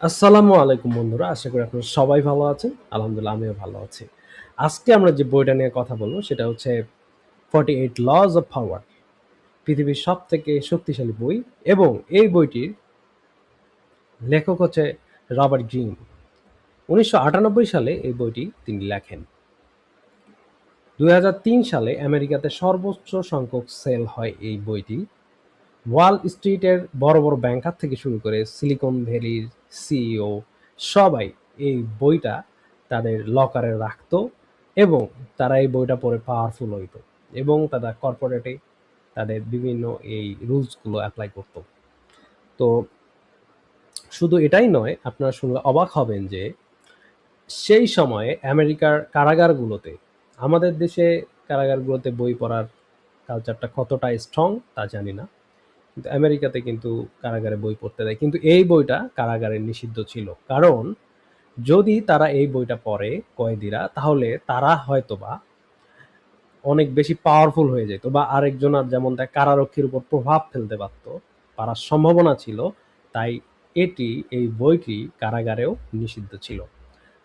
আসসালামু আলাইকুম বন্ধুরা। আশা করি আপনারা সবাই ভালো আছেন। আলহামদুলিল্লাহ আমিও ভালো আছি। আজকে আমরা যে বইটা নিয়ে কথা বলব সেটা হচ্ছে 48 Laws of Power, পৃথিবীর সবথেকে শক্তিশালী বই, এবং এই বইটির লেখক হচ্ছে রবার্ট গ্রিন। ১৯৯৮ সালে এই বইটি তিনি লেখেন। ২০০৩ সালে আমেরিকাতে সর্বোচ্চ সংখ্যক সেল হয় এই বইটি। ওয়াল স্ট্রিটের বড় বড় ব্যাংকার থেকে শুরু করে সিলিকন ভ্যালির সিইও সবাই এই বইটা তাদের লকারে রাখতো, এবং তারা এই বইটা পড়ে পাওয়ারফুল হইতো, এবং তারা কর্পোরেটে তাদের বিভিন্ন এই রুলসগুলো অ্যাপ্লাই করতো। তো শুধু এটাই নয়, আপনারা শুনলে অবাক হবেন যে সেই সময়ে আমেরিকার কারাগারগুলোতে, আমাদের দেশে কারাগারগুলোতে বই পড়ার কালচারটা কতটা স্ট্রং তা জানি না, কিন্তু আমেরিকাতে কিন্তু কারাগারে বই পড়তে দেয়, কিন্তু এই বইটা কারাগারে নিষিদ্ধ ছিল। কারণ যদি তারা এই বইটা পড়ে কয়েদিরা, তাহলে তারা হয়তোবা অনেক বেশি পাওয়ারফুল হয়ে যেত, বা আরেকজনের যেমন তার কারারক্ষীর উপর প্রভাব ফেলতে পারত, পারার সম্ভাবনা ছিল। তাই এই বইটি কারাগারেও নিষিদ্ধ ছিল।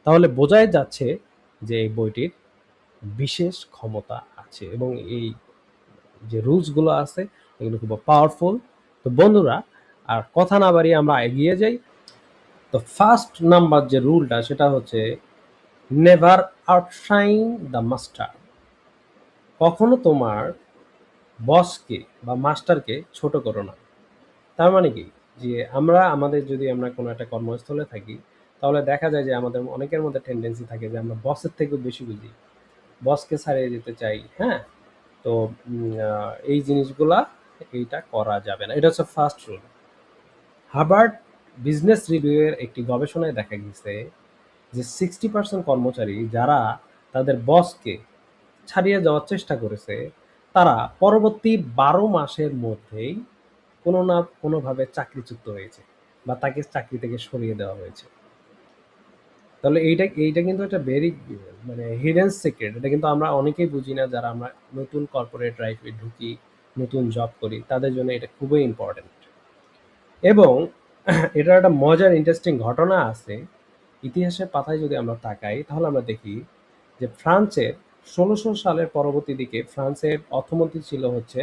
তাহলে বোঝাই যাচ্ছে যে এই বইটির বিশেষ ক্ষমতা আছে, এবং এই যে রুলসগুলো আছে এগুলো খুব পাওয়ারফুল। তো বন্ধুরা, আর কথা না বাড়িয়ে আমরা এগিয়ে যাই। তো ফার্স্ট নাম্বার যে রুলটা সেটা হচ্ছে নেভার আউটশাইন দ্য মাস্টার। কখনো তোমার বসকে বা মাস্টারকে ছোট করো না। তার মানে কি, যে আমরা কোনো একটা কর্মস্থলে থাকি, তাহলে দেখা যায় যে আমাদের অনেকের মধ্যে টেন্ডেন্সি থাকে যে আমরা বসের থেকেও বেশি বুঝি, বসকে ছাড়িয়ে দিতে চাই। হ্যাঁ, তো এই জিনিসগুলা এইটা করা যাবে না। এটা হচ্ছে ফার্স্ট রুল। হার্ভার্ড বিজনেস রিভিউয়ের একটি গবেষণায় দেখা গেছে যে 60% কর্মচারী যারা তাদের বসকে ছাড়িয়ে যাওয়ার চেষ্টা করেছে, তারা পরবর্তী ১২ মাসের মধ্যেই কোনো না কোনোভাবে চাকরিচ্যুত হয়েছে, বা তাকে চাকরি থেকে সরিয়ে দেওয়া হয়েছে। তাহলে এইটা কিন্তু একটা ভেরি মানে হিডেন সিক্রেট। এটা কিন্তু আমরা অনেকেই বুঝি না, যারা আমরা নতুন কর্পোরেট লাইফে ঢুকি, নতুন জব করি, তাদের জন্য এটা খুবই ইম্পর্টেন্ট। এবং এটার একটা মজার ইন্টারেস্টিং ঘটনা আছে। ইতিহাসের পাতায় যদি আমরা তাকাই, তাহলে আমরা দেখি যে ফ্রান্সের ১৬০০ সালের পরবর্তী দিকে ফ্রান্সের অর্থমন্ত্রী ছিল হচ্ছে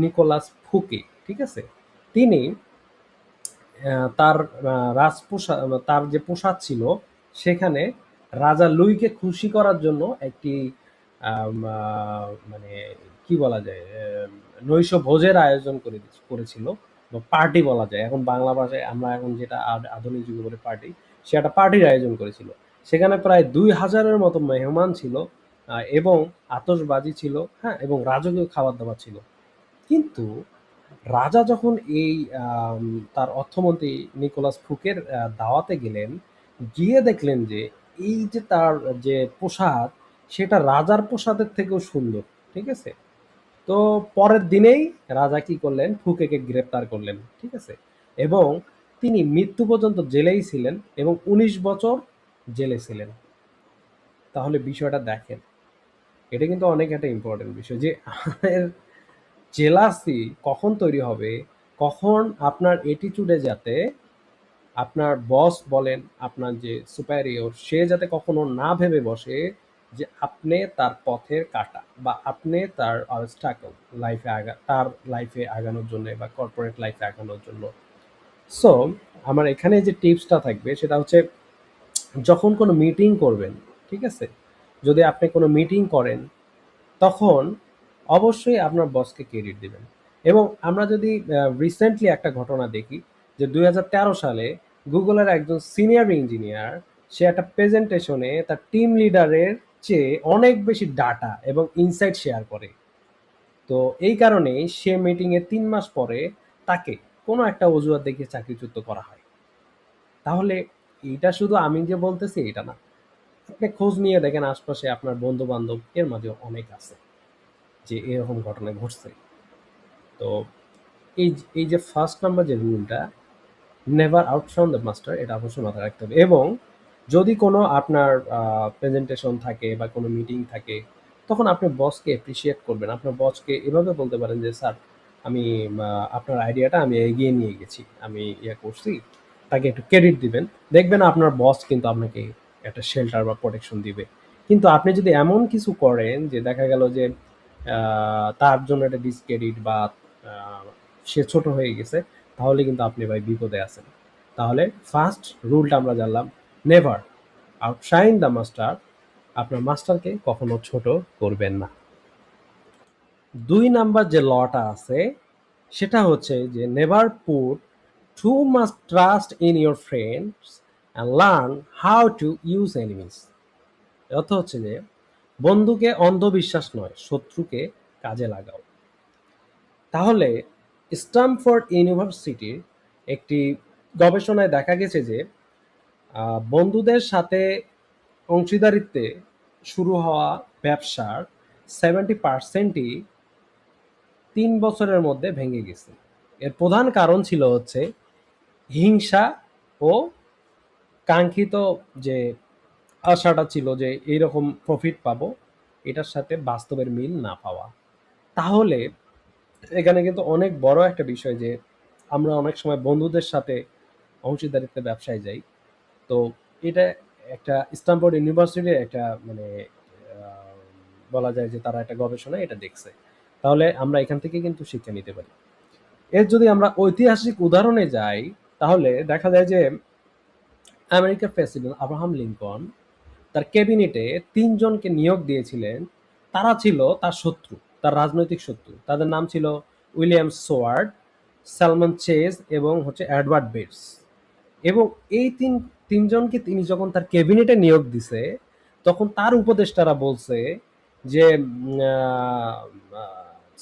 নিকোলাস ফুকে। ঠিক আছে? তিনি তার তার যে পোশাক ছিল, সেখানে রাজা লুইকে খুশি করার জন্য একটি মানে কি বলা যায়, নৈশ ভোজের আয়োজন করেছিল, বা পার্টি বলা যায়। এখন বাংলা ভাষায় আমরা এখন যেটা আধুনিক যুগে বলে পার্টি, সে একটা পার্টির আয়োজন করেছিল। সেখানে প্রায় ২,০০০-এর মতো মেহমান ছিল, এবং আতশবাজি ছিল, হ্যাঁ, এবং রাজকীয় খাবার দাবার ছিল। কিন্তু রাজা যখন এই আম তার অর্থমন্ত্রী নিকোলাস ফুকের দাওয়াতে গেলেন, গিয়ে দেখলেন যে এই যে তার যে পোশাক, সেটা রাজার পোশাকের থেকেও সুন্দর। ঠিক আছে? তো পরের দিনেই রাজা কি করলেন? ফুকেকে গ্রেপ্তার করলেন। ঠিক আছে? এবং তিনি মৃত্যু পর্যন্ত জেলেই ছিলেন, এবং ১৯ বছর জেলে ছিলেন। তাহলে বিষয়টা দেখেন। এটা কিন্তু অনেক একটা ইম্পোর্টেন্ট বিষয় যে আমাদের জেলাসি কখন তৈরি হবে, কখন আপনার অ্যাটিটিউডে যাতে আপনার বস বলেন, আপনার যে সুপিরিয়র, সে যাতে কখনো না ভেবে বসে যে আপনি তার পথের কাঁটা, বা আপনি তার obstacle তার লাইফে আগানোর জন্য, বা কর্পোরেট লাইফে আগানোর জন্য। সো আমার এখানে যে টিপসটা থাকবে সেটা হচ্ছে, যখন কোনো মিটিং করবেন, ঠিক আছে? যদি আপনি কোনো মিটিং করেন, তখন অবশ্যই আপনার বসকে ক্রেডিট দিবেন। এবং আমরা যদি রিসেন্টলি একটা ঘটনা দেখি, যে ২০১৩ সালে গুগলের একজন সিনিয়র ইঞ্জিনিয়ার, সে একটা প্রেজেন্টেশনে তার টিম লিডারের চেয়ে অনেক বেশি ডাটা এবং ইনসাইট শেয়ার করে। তো এই কারণেই সে মিটিংয়ে ৩ মাস পরে তাকে কোনো একটা অজুহাত দেখিয়ে চাকরিচ্যুত করা হয়। তাহলে এইটা শুধু আমি যে বলতেছি এটা না, আপনি খোঁজ নিয়ে দেখেন আশপাশে আপনার বন্ধু বান্ধব এর মাঝে অনেক আছে যে এরকম ঘটনা ঘটছে। তো এই যে ফার্স্ট নাম্বার যে রুলটা, নেভার আউটশাউন দ্য মাস্টার, এটা অবশ্যই মাথায় রাখতে হবে। এবং যদি কোনো আপনার প্রেজেন্টেশন থাকে বা কোনো মিটিং থাকে, তখন আপনি বসকে অ্যাপ্রিসিয়েট করবেন। আপনার বসকে এভাবে বলতে পারেন যে, স্যার, আমি আপনার আইডিয়াটা আমি এগিয়ে নিয়ে গেছি, আমি করছি, তাকে একটু ক্রেডিট দিবেন, দেখবেন আপনার বস কিন্তু আপনাকে একটা শেল্টার বা প্রোটেকশন দিবে। কিন্তু আপনি যদি এমন কিছু করেন যে দেখা গেল যে তার জন্য একটা ডিসক্রেডিট বা আহ, সে ছোট হয়ে গেছে, তাহলে কিন্তু আপনি ভাই বিপদে আছেন। তাহলে ফার্স্ট রুলটা আমরা জানলাম, নেভার আউটশাইন দ্য মাস্টার। আপনার মাস্টারকে কখনো ছোট করবেন না। ২ নাম্বার যে লটা আছে সেটা হচ্ছে যে never put too much trust in your friends and learn how to use enemies. অর্থ হচ্ছে যে বন্ধুকে অন্ধবিশ্বাস নয়, শত্রুকে কাজে লাগাও। তাহলে স্ট্যামফোর্ড ইউনিভার্সিটির একটি গবেষণায় দেখা গেছে যে বন্ধুদের সাথে অংশীদারিত্বে শুরু হওয়া ব্যবসার 70%ই ৩ বছরের মধ্যে ভেঙে গেছে। এর প্রধান কারণ ছিল হচ্ছে হিংসা ও কাঙ্ক্ষিত যে আশাটা ছিল যে এইরকম প্রফিট পাবো, এটার সাথে বাস্তবের মিল না পাওয়া। তাহলে এখানে কিন্তু অনেক বড় একটা বিষয় যে আমরা অনেক সময় বন্ধুদের সাথে অংশীদারিত্বে ব্যবসায় যাই। তো এটা একটা স্ট্যামফোর্ড ইউনিভার্সিটির একটা মানে আহ, বলা যায় যে তারা একটা গবেষণা এটা দেখছে। তাহলে আমরা এখান থেকে কিন্তু শিক্ষা নিতে পারি। এর যদি আমরা ঐতিহাসিক উদাহরণে যাই, তাহলে দেখা যায় যে আমেরিকার প্রেসিডেন্ট আব্রাহাম লিঙ্কন তার ক্যাবিনেটে ৩ জনকে নিয়োগ দিয়েছিলেন। তারা ছিল তার শত্রু, তার রাজনৈতিক শত্রু। তাদের নাম ছিল উইলিয়াম সোয়ার্ড, স্যালমন চেজ এবং হচ্ছে এডওয়ার্ড বেটস। এবং এই তিনজনকে তিনি যখন তার ক্যাবিনেটে নিয়োগ দিছে, তখন তার উপদেষ্টারা বলছে যে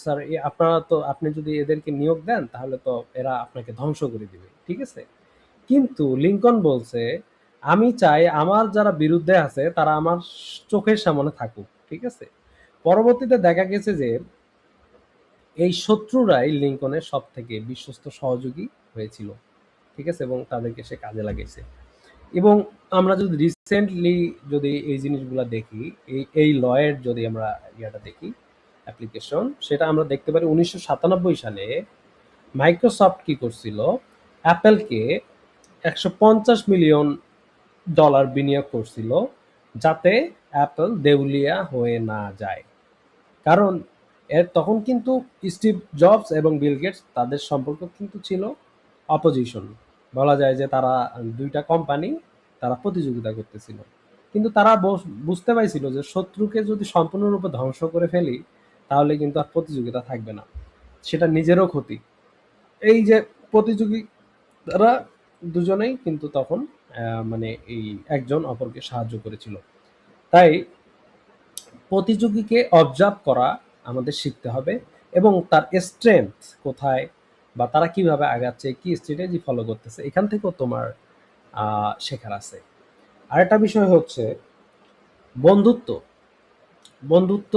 স্যার আপনারা তো, আপনি যদি এদেরকে নিয়োগ দেন তাহলে তো এরা আপনাকে ধ্বংস করে দিবে, ঠিক আছে? কিন্তু লিঙ্কন বলছে, আমি চাই আমার যারা বিরুদ্ধে আছে তারা আমার চোখের সামনে থাকুক, ঠিক আছে? পরবর্তীতে দেখা গেছে যে এই শত্রুরাই লিঙ্কনের সব থেকে বিশ্বস্ত সহযোগী হয়েছিল, ঠিক আছে? এবং তাদেরকে সে কাজে লাগাইছে। এবং আমরা যদি রিসেন্টলি যদি এই জিনিসগুলা দেখি, এই লয়ের যদি আমরা ইয়াটা দেখি, অ্যাপ্লিকেশন, সেটা আমরা দেখতে পারি 1997 সালে মাইক্রোসফট কি করছিল, অ্যাপেলকে $150 মিলিয়ন বিনিয়োগ করছিল যাতে অ্যাপল দেউলিয়া হয়ে না যায়। কারণ এর তখন কিন্তু স্টিভ জবস এবং বিল গেটস তাদের সম্পর্ক কিন্তু ছিল অপোজিশন। বলা যায় যে তারা দুইটা কোম্পানি, তারা প্রতিযোগিতা করতেছিল। কিন্তু তারা বুঝতে পারছিল যে শত্রুকে যদি সম্পূর্ণরূপে ধ্বংস করে ফেলি, তাহলে কিন্তু আর প্রতিযোগিতা থাকবে না, সেটা নিজেরও ক্ষতি। এই যে প্রতিযোগী, তারা দুজনেই কিন্তু তখন মানে এই একজন অপরকে সাহায্য করেছিল। তাই প্রতিযোগীকে অবজার্ভ করা আমাদের শিখতে হবে এবং তার স্ট্রেংথ কোথায় বা তারা কিভাবে আগাচ্ছে, কি স্ট্র্যাটেজি ফলো করতেছে, এখান থেকেও তোমার শেখার আছে। আরেকটা বিষয় হচ্ছে বন্ধুত্ব। বন্ধুত্ব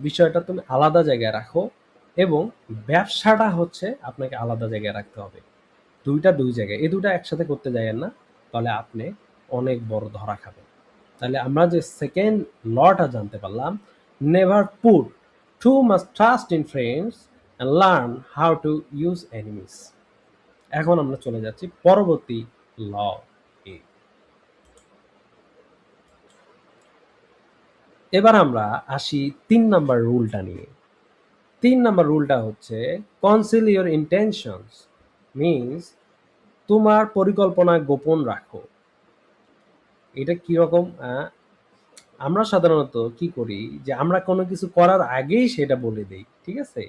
বিষয়টা তুমি আলাদা জায়গায় রাখো এবং ব্যবসাটা হচ্ছে আপনাকে আলাদা জায়গায় রাখতে হবে। দুইটা দুই জায়গায়, এই দুটা একসাথে করতে যাবেন না, তাহলে আপনি অনেক বড় ধরা খাবেন। তাহলে আমরা যে সেকেন্ড লটা জানতে পারলাম, never put too much trust in friends and learn how to use enemies. এখন আমরা চলে যাচ্ছি পরবর্তী ল এ। এবার আমরা আসি ৩ নাম্বার রুলটা নিয়ে। ৩ নাম্বার রুলটা হচ্ছে কনসিল ইউর ইন্টেনশনস, মিনস তোমার পরিকল্পনা গোপন রাখো। এটা কিরকম? আমরা সাধারণত কি করি যে আমরা কোনো কিছু করার আগেই সেটা বলে দেই, ঠিক আছে?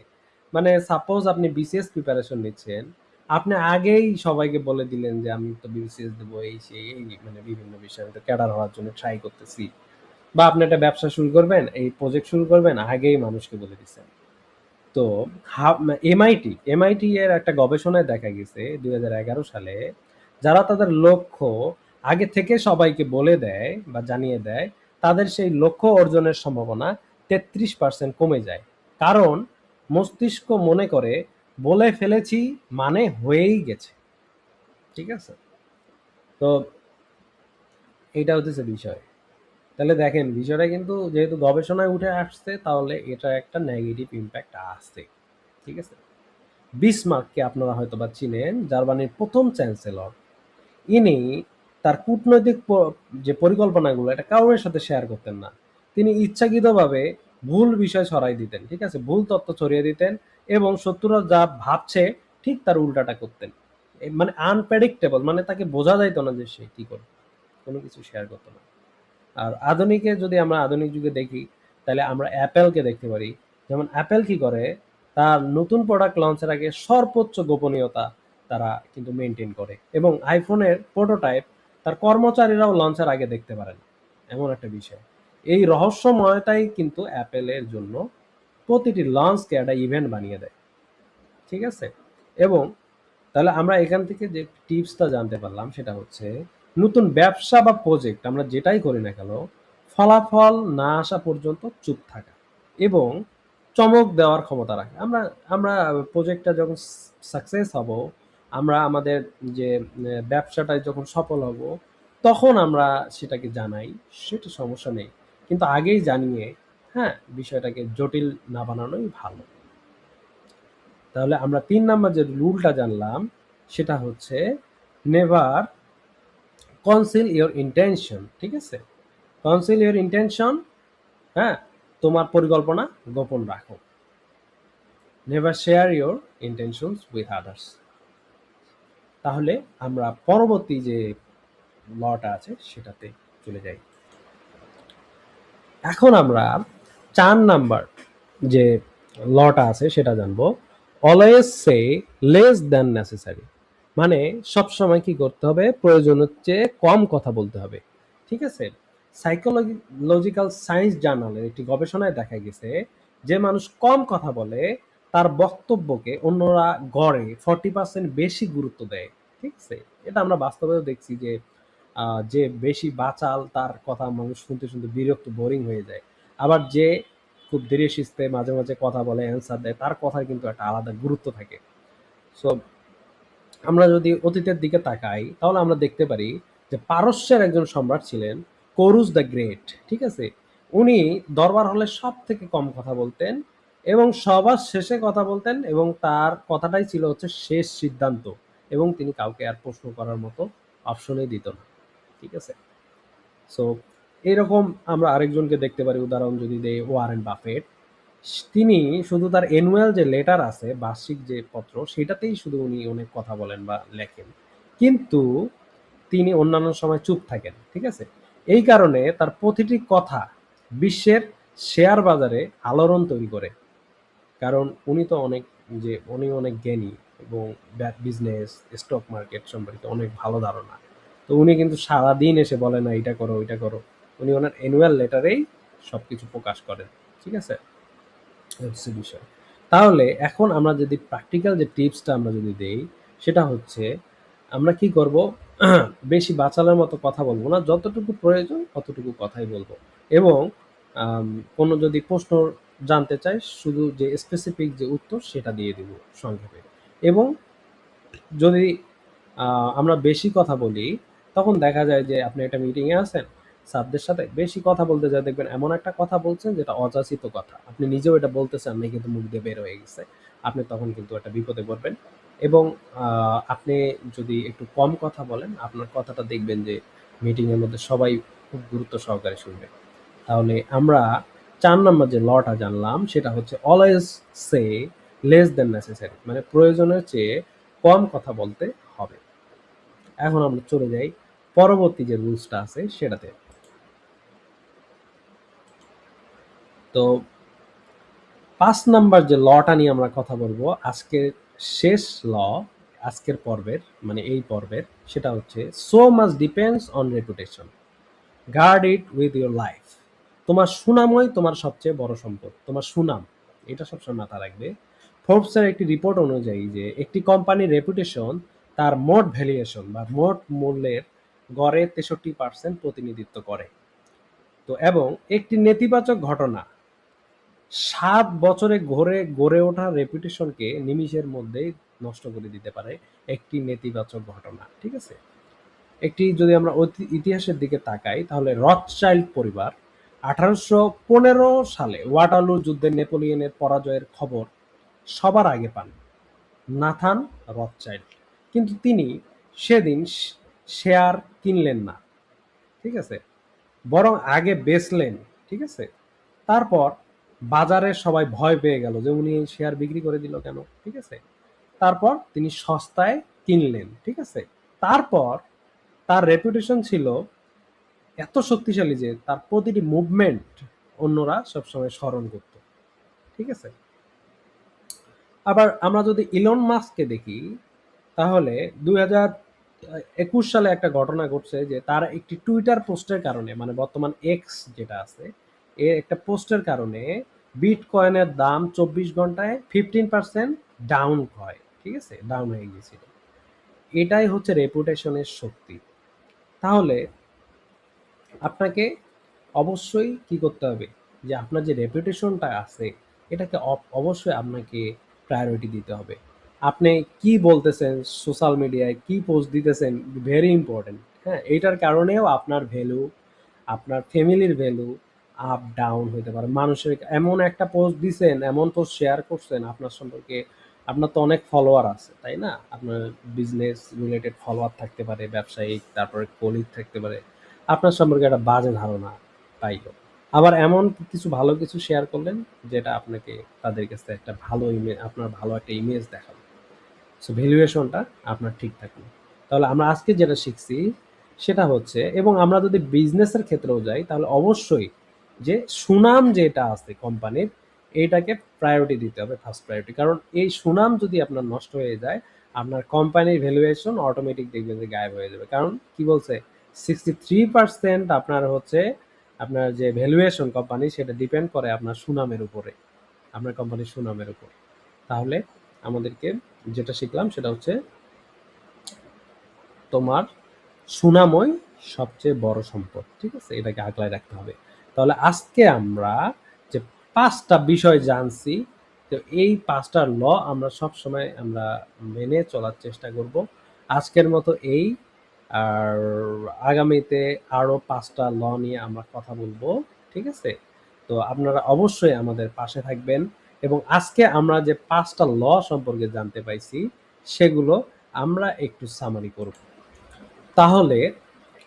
মানে সাপোজ আপনি বিসিএস প্রিপারেশন নিচ্ছেন, আপনি আগেই সবাইকে বলে দিলেন যে আমি তো বিসিএস দেবো, এই সেই এই মানে বিভিন্ন বিষয়ে আমি তো ক্যাডার হওয়ার জন্য ট্রাই করতেছি। বা আপনি একটা ব্যবসা শুরু করবেন, এই প্রজেক্ট শুরু করবেন, আগেই মানুষকে বলে দিচ্ছেন। তো এমআইটি এর একটা গবেষণায় দেখা গেছে 2011 সালে, যারা তাদের লক্ষ্য আগে থেকে সবাইকে বলে দেয় বা জানিয়ে দেয়, তাদের সেই লক্ষ্য অর্জনের সম্ভাবনা 33% কমে যায়। কারণ মস্তিষ্ক মনে করে বলে ফেলেছি মানে হয়েই গেছে, ঠিক আছে? তো এইটা হচ্ছে বিষয়। তাহলে দেখেন বিষয়টা কিন্তু যেহেতু গবেষণায় উঠে আসছে, তাহলে এটা একটা নেগেটিভ ইম্প্যাক্ট আসছে, ঠিক আছে? বিসমার্ককে আপনারা হয়তো বা চিনেন, জার্মানির প্রথম চ্যান্সেলর। ইনি তার কূটনৈতিক যে পরিকল্পনাগুলো এটা কারোর সাথে শেয়ার করতেন না। তিনি ইচ্ছাকৃতভাবে ভুল বিষয় ছড়াই দিতেন, ঠিক আছে, ভুল তথ্য ছড়িয়ে দিতেন এবং শত্রুরা যা ভাবছে ঠিক তার উল্টাটা করতেন। মানে আনপ্রেডিক্টেবল, মানে তাকে বোঝা যাইতো না যে সে কি করবে, কোনো কিছু শেয়ার করতো না। আর আধুনিকে যদি আমরা আধুনিক যুগে দেখি, তাহলে আমরা অ্যাপেলকে দেখতে পারি। যেমন অ্যাপেল কি করে, তার নতুন প্রোডাক্ট লঞ্চের আগে সর্বোচ্চ গোপনীয়তা তারা কিন্তু মেনটেন করে, এবং আইফোনের প্রোটোটাইপ তার কর্মচারীরাও লঞ্চের আগে দেখতে পারেন, এমন একটা বিষয়। এই রহস্যময়টাই কিন্তু অ্যাপেলের জন্য প্রতিটি লঞ্চকে একটা ইভেন্ট বানিয়ে দেয়, ঠিক আছে। এবং তাহলে আমরা এখান থেকে যে টিপসটা জানতে পারলাম সেটা হচ্ছে, নতুন ব্যবসা বা প্রজেক্ট আমরা যেটাই করি না কেন, ফলাফল না আসা পর্যন্ত চুপ থাকা এবং চমক দেওয়ার ক্ষমতা রাখে। আমরা আমরা প্রজেক্টটা যখন সাকসেস হব, আমরা আমাদের যে ব্যবসাটায় যখন সফল হব, তখন আমরা সেটাকে জানাই, সেটা সমস্যা নেই। কিন্তু আগেই জানিয়ে, হ্যাঁ, বিষয়টাকে জটিল না বানানোই ভালো। তাহলে আমরা ৩ নাম্বার যে রুলটা জানলাম সেটা হচ্ছে নেভার কনসিল ইওর ইনটেনশন, ঠিক আছে? কনসিল ইওর ইনটেনশন, হ্যাঁ, তোমার পরিকল্পনা গোপন রাখো। Never share your intentions with others. তাহলে আমরা পরবর্তী যে লটা আছে সেটাতে চলে যাই। এখন আমরা ৪ নাম্বার যে লটা আছে সেটা জানবো। অলওয়েজ সে লেস দ্যান নেসেসারি, মানে সবসময় কি করতে হবে, প্রয়োজনের চেয়ে কম কথা বলতে হবে, ঠিক আছে। সাইকোলজিক্যাল সায়েন্স জার্নালের একটি গবেষণায় দেখা গেছে, যে মানুষ কম কথা বলে তার বক্তব্যকে অন্যরা গড়ে 40% বেশি গুরুত্ব দেয়, ঠিক আছে। এটা আমরা বাস্তবেও দেখছি যে যে বেশি বাচাল তার কথা মানুষ শুনতে শুনতে বিরক্ত, বোরিং হয়ে যায়। আবার যে খুব ধীরে সুস্থে মাঝে মাঝে কথা বলে, অ্যান্সার দেয়, তার কথার কিন্তু একটা আলাদা গুরুত্ব থাকে। সো আমরা যদি অতীতের দিকে তাকাই তাহলে আমরা দেখতে পারি যে পারস্যের একজন সম্রাট ছিলেন কোরুস দ্য গ্রেট, ঠিক আছে। উনি দরবার হলে সব থেকে কম কথা বলতেন এবং সবার শেষে কথা বলতেন, এবং তার কথাটাই ছিল হচ্ছে শেষ সিদ্ধান্ত, এবং তিনি কাউকে আর প্রশ্ন করার মতো অপশনই দিত না, ঠিক আছে। সো এরকম আমরা আরেকজনকে দেখতে পারি, উদাহরণ যদি দেই ওয়ারেন বাফেট। তিনি শুধু তার অ্যানুয়াল যে লেটার আছে, বার্ষিক যে পত্র, সেটাতেই শুধু উনি অনেক কথা বলেন বা লেখেন, কিন্তু তিনি অন্যান্য সময় চুপ থাকেন, ঠিক আছে। এই কারণে তার প্রতিটি কথা বিশ্বের শেয়ার বাজারে আলোড়ন তৈরি করে, কারণ উনি অনেক জ্ঞানী এবং বিজনেস, স্টক মার্কেট সম্পর্কে অনেক ভালো ধারণা। তো উনি কিন্তু সারাদিন এসে বলে না এটা করো ওইটা করো, উনি ওনার অ্যানুয়াল লেটারেই সবকিছু প্রকাশ করেন, ঠিক আছে। হচ্ছে বিষয়। তাহলে এখন আমরা যদি প্র্যাকটিক্যাল যে টিপসটা আমরা যদি দেই, সেটা হচ্ছে আমরা কি করব, বেশি বাচালের মতো কথা বলবো না, যতটুকু প্রয়োজন অতটুকু কথাই বলবো। এবং আম, কোনো যদি প্রশ্ন জানতে চাই, শুধু যে স্পেসিফিক যে উত্তর সেটা দিয়ে দিব সংক্ষেপে। এবং যদি আমরা বেশি কথা বলি, তখন দেখা যায় যে আপনি একটা মিটিংয়ে আছেন, স্যারদের সাথে বেশি কথা বলতে যায়, দেখবেন এমন একটা কথা বলছেন যেটা অযাচিত কথা, আপনি নিজেও এটা বলতে চান না কিন্তু মুখ দিয়ে বের হয়ে গেছে, আপনি তখন কিন্তু একটা বিপদে পড়বেন। এবং আপনি যদি একটু কম কথা বলেন, আপনার কথাটা দেখবেন যে মিটিংয়ের মধ্যে সবাই খুব গুরুত্ব সহকারে শুনবে। তাহলে আমরা ৪ নাম্বার যে লটা জানলাম সেটা হচ্ছে অলওয়েজ সে লেস দেন নেসেসারি, মানে প্রয়োজনের চেয়ে কম কথা বলতে হবে। এখন আমরা চলে যাই পরবর্তী যে রুলসটা আছে সেটাতে। তো ৫ নাম্বার যে লটা নিয়ে আমরা কথা বলবো আজকের শেষ ল, আজকের পর্বের, মানে এই পর্বের, সেটা হচ্ছে so much depends on reputation, guard it with your life. তোমার সুনামই তোমার সবচেয়ে বড় সম্পদ, তোমার সুনাম, এটা সবসময় মাথা রাখবে। ফোর্বসের একটি রিপোর্ট অনুযায়ী যে একটি কোম্পানির রেপুটেশন তার মোট ভ্যালুয়েশন বা মোট মূল্যের গড়ে 63% প্রতিনিধিত্ব করে। তো এবং একটি নেতিবাচক ঘটনা ৭ বছরে গড়ে ওঠা রেপুটেশনকে নিমিষের মধ্যেই নষ্ট করে দিতে পারে একটি নেতিবাচক ঘটনা, ঠিক আছে। একটি যদি আমরা ইতিহাসের দিকে তাকাই তাহলে রথচাইল্ড পরিবার 1815 সালে ওয়াটারলু যুদ্ধে নেপোলিয়নের পরাজয়ের খবর সবার আগে পান নাথান রথচাইল্ড। কিন্তু তিনি সেদিন শেয়ার কিনলেন না, ঠিক আছে, বরং আগে বেচলেন, ঠিক আছে, তারপর বাজারে সবাই ভয় পেয়ে গেল যে উনি এই শেয়ার বিক্রি করে দিল কেন, ঠিক আছে, তারপর তিনি সস্তায় কিনলেন, ঠিক আছে, তারপর তার রেপুটেশন ছিল এত শক্তিশালী যে তার প্রতিটি মুভমেন্ট অন্যরা সবসময় স্মরণ করত, ঠিক আছে। আবার আমরা যদি ইলন মাস্ককে দেখি, তাহলে 2021 সালে একটা ঘটনা ঘটছে যে তার একটি টুইটার পোস্টের কারণে, মানে বর্তমান এক্স যেটা আছে, এর একটা পোস্টের কারণে বিটকয়েনের দাম 24 ঘন্টায় 15% ডাউন হয়, ঠিক আছে, ডাউন হয়ে গিয়েছিল। এটাই হচ্ছে রেপুটেশনের শক্তি। তাহলে আপনাকে অবশ্যই কি করতে হবে, যে আপনার যে রেপুটেশনটা আছে এটাকে অবশ্যই আপনাকে প্রায়োরিটি দিতে হবে। আপনি কি বলতেছেন সোশ্যাল মিডিয়ায়, কি পোস্ট দিতেছেন, ভেরি ইম্পর্টেন্ট। হ্যাঁ, এইটার কারণেও আপনার ভ্যালু, আপনার ফ্যামিলির ভ্যালু আপ ডাউন হইতে পারে। মানুষের এমন একটা পোস্ট দিছেন, এমন পোস্ট শেয়ার করছেন আপনার সম্পর্কে, আপনার তো অনেক ফলোয়ার আছে তাই না, আপনার বিজনেস রিলেটেড ফলোয়ার থাকতে পারে, ব্যবসায়িক, তারপরে কলিগ থাকতে পারে, আপনার সম্পর্কে একটা বাজে ধারণা পাইলো। আবার এমন কিছু ভালো কিছু শেয়ার করলেন যেটা আপনাকে তাদের কাছে একটা ভালো ইমেজ, আপনার ভালো একটা ইমেজ দেখালো। সো ভ্যালুয়েশনটা আপনার ঠিক থাকলো। তাহলে আমরা আজকে যেটা শিখছি সেটা হচ্ছে, এবং আমরা যদি বিজনেসের ক্ষেত্রেও যাই তাহলে অবশ্যই যে সুনাম যেটা আছে কোম্পানির, এইটাকে প্রায়োরিটি দিতে হবে, ফার্স্ট প্রায়োরিটি। কারণ এই সুনাম যদি আপনার নষ্ট হয়ে যায়, আপনার কোম্পানির ভ্যালুয়েশন অটোমেটিক দেখবেন যে গায়েব হয়ে যাবে। কারণ কি বলছে, 63% আপনার হচ্ছে আপনার যে ভ্যালুয়েশন কোম্পানি, সেটা ডিপেন্ড করে আপনার সুনামের উপরে, আপনার কোম্পানির সুনামের উপর। তাহলে আমাদেরকে যেটা শিখলাম সেটা হচ্ছে তোমার সুনামই সবচেয়ে বড় সম্পদ, ঠিক আছে, এটাকে আগলায় রাখতে হবে। তাহলে আজকে আমরা যে 5টা বিষয় জানছি, তো এই 5টা ল আমরা সব সময় আমরা মেনে চলার চেষ্টা করব। আজকের মতো এই, আর আগামীতে আরো 5টা ল নিয়ে আমরা কথা বলবো, ঠিক আছে। তো আপনারা অবশ্যই আমাদের পাশে থাকবেন, এবং আজকে আমরা যে 5টা ল সম্পর্কে জানতে পাইছি সেগুলো আমরা একটু সামারি করব। তাহলে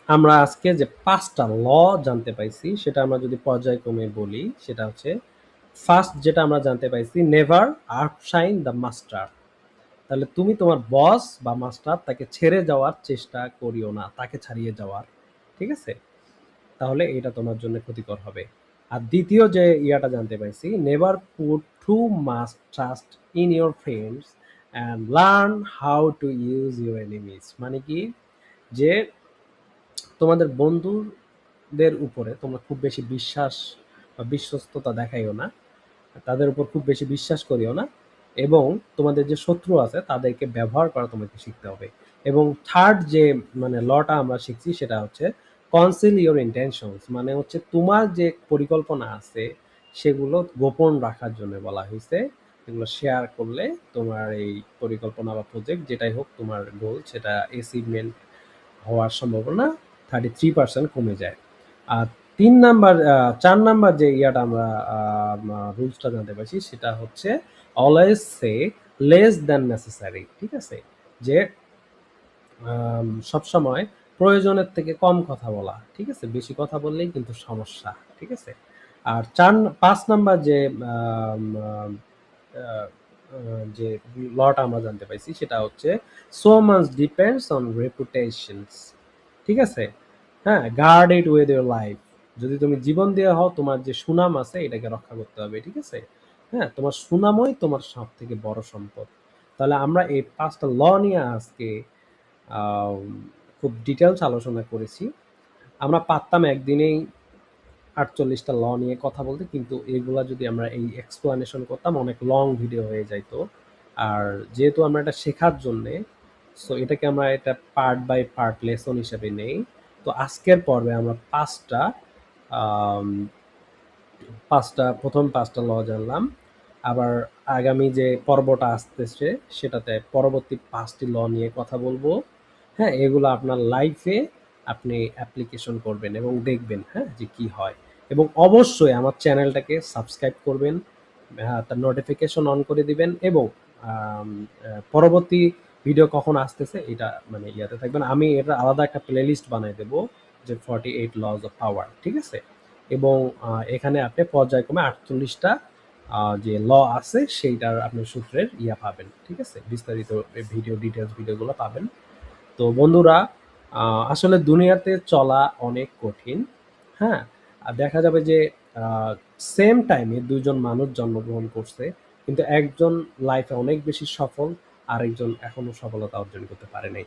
আমরা আজকে যে 5টা ল জানতে পাইছি সেটা আমরা যদি পর্যায়ক্রমে বলি, সেটা হচ্ছে, ফার্স্ট যেটা আমরা জানতে পাইছি, নেভার আউটশাইন দ্য মাস্টার। তাহলে তুমি তোমার বস বা মাস্টার তাকে ছেড়ে যাওয়ার চেষ্টা করিও না, তাকে ছাড়িয়ে যাওয়ার, ঠিক আছে, তাহলে এটা তোমার জন্য ক্ষতিকর হবে। আর দ্বিতীয় যে ইয়াটা জানতে পাইছি, never put too much trust in your friends and learn how to use your enemies. মানে কি, যে তোমাদের বন্ধুদের উপরে তোমরা খুব বেশি বিশ্বাস বা বিশ্বস্ততা দেখাইও না, তাদের উপর খুব বেশি বিশ্বাস করিও না, এবং তোমাদের যে শত্রু আছে তাদেরকে ব্যবহার করা তোমাকে শিখতে হবে। এবং থার্ড যে মানে লটা আমরা শিখছি সেটা হচ্ছে কনসিল ইওর ইন্টেনশনস, মানে হচ্ছে তোমার যে পরিকল্পনা আছে সেগুলো গোপন রাখার জন্য বলা হয়েছে। এগুলো শেয়ার করলে তোমার এই পরিকল্পনা বা প্রজেক্ট যেটাই হোক, তোমার গোল সেটা অ্যাচিভমেন্ট হওয়ার সম্ভাবনা 33% কমে যায়। আর 4 নাম্বার যে ইয়াটা আমরা রুলসটা জানতে পারছি সেটা হচ্ছে অলওয়েজ সে লেস দ্যান নেসেসারি, ঠিক আছে, যে সবসময় প্রয়োজনের থেকে কম কথা বলা, ঠিক আছে, বেশি কথা বললেই কিন্তু সমস্যা, ঠিক আছে। আর 5 নাম্বার যে আম, আম, আহ, যে লটা আমরা জানতে পাইছি সেটা হচ্ছে so much depends on reputations, ঠিক আছে। হ্যাঁ, guard it with your life. যদি তুমি জীবন দিয়ে হও, তোমার যে সুনাম আছে এটাকে রক্ষা করতে হবে, ঠিক আছে। হ্যাঁ, তোমার সুনামই তোমার সব থেকে বড় সম্পদ। তাহলে আমরা এই 5টা ল নিয়ে আজকে আম, খুব ডিটেলস আলোচনা করেছি। আমরা পারতাম একদিনেই 48টা ল নিয়ে কথা বলতে, কিন্তু এগুলা যদি আমরা এই এক্সপ্লানেশন করতাম অনেক লং ভিডিও হয়ে যাইতো। আর যেহেতু আমরা এটা শেখার জন্যে, সো এটাকে আমরা এটা পার্ট বাই পার্ট লেসন হিসেবে নেই। তো আজকের পর্বে আমরা আম, প্রথম 5টা ল জানলাম। আবার আগামী যে পর্বটা আসতেছে সেটাতে পরবর্তী 5টি ল নিয়ে কথা বলবো। হ্যাঁ, এগুলো আপনার লাইফে আপনি অ্যাপ্লিকেশন করবেন এবং দেখবেন, হ্যাঁ, যে কি হয়। এবং অবশ্যই আমার চ্যানেলটাকে সাবস্ক্রাইব করবেন, তার নোটিফিকেশন অন করে দিবেন, এবং পরবর্তী ভিডিও কখন আসতেছে এটা মানে ইয়াতে থাকবেন। আমি এটা আলাদা একটা প্লেলিস্ট বানাই দেবো যে 48 লজ অফ পাওয়ার, ঠিক আছে? এবং এখানে আপনি পর্যায়ক্রমে 48টা যে আছে সেইটার আপনি সূত্রের পাবেন, ঠিক আছে? বিস্তারিত ভিডিও ডিটেলস ভিডিওগুলো পাবেন। তো বন্ধুরা, আসলে দুনিয়াতে চলা অনেক কঠিন। হ্যাঁ? দেখা যাবে যে সেম টাইমে ২ জন মানুষ জন্মগ্রহণ করছে। কিন্তু একজন লাইফে অনেক বেশি সফল, আরেকজন এখনো সফলতা অর্জন করতে পারে নাই।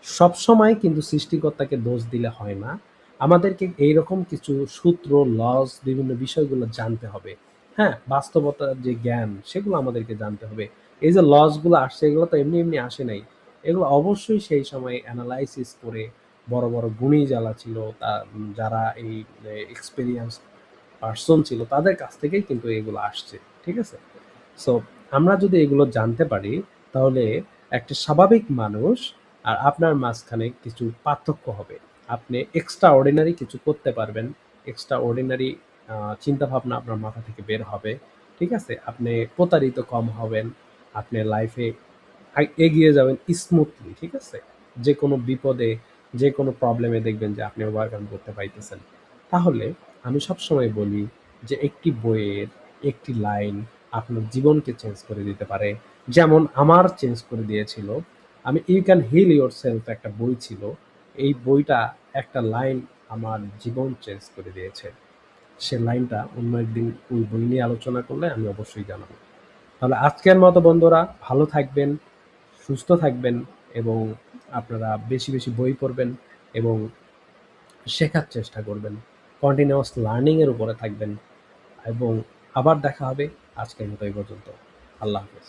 সবসময় কিন্তু সৃষ্টিকর্তাকে দোষ দিলে হয় না। আমাদেরকে এইরকম কিছু সূত্র, লস, বিভিন্ন বিষয়গুলো জানতে হবে। হ্যাঁ? বাস্তবতার যে জ্ঞান সেগুলো আমাদেরকে জানতে হবে। এই যে লস গুলো আসছে এগুলো তো এমনি, এমনি আসে নাই। এগুলো অবশ্যই সেই সময় এনালাইসিস করে বড়, বড় গুণী যারা ছিল যারা এই এক্সপেরিয়েন্স পারসন ছিল তাদের কাছ থেকেই কিন্তু এগুলো আসছে। ঠিক আছে? সো আমরা যদি এগুলো জানতে পারি তাহলে একটা স্বাভাবিক মানুষ আর আপনার মাঝখানে কিছু পার্থক্য হবে। আপনি এক্সট্রা অর্ডিনারি কিছু করতে পারবেন। এক্সট্রা অর্ডিনারি চিন্তাভাবনা আপনার মাথা থেকে বের হবে। ঠিক আছে? আপনি প্রতারিত কম হবেন। আপনি লাইফে এগিয়ে যাবেন স্মুথলি, ঠিক আছে? যেকোনো বিপদে, যেকোনো প্রবলেমে দেখবেন যে আপনি ওভারকাম করতে পারতেছেন। তাহলে আমি সবসময় বলি যে একটি বইয়ের একটি লাইন আপনার জীবনকে চেঞ্জ করে দিতে পারে। যেমন আমার চেঞ্জ করে দিয়েছিল। আমি 'ইউ ক্যান হিল ইউরসেলফ' একটা বই ছিল। এই বইটা একটা লাইন আমার জীবন চেঞ্জ করে দিয়েছে। সে লাইনটা অন্য একদিন ওই বই নিয়ে আলোচনা করলে আমি অবশ্যই জানাবো। তাহলে আজকের মতো বন্ধুরা ভালো থাকবেন, সুস্থ থাকবেন এবং আপনারা বেশি, বেশি বই পড়বেন এবং শেখার চেষ্টা করবেন। কন্টিনিউয়াস লার্নিং এর উপরে থাকবেন এবং আবার দেখা হবে। আজকের মতো এই পর্যন্ত। আল্লাহ হাফেজ।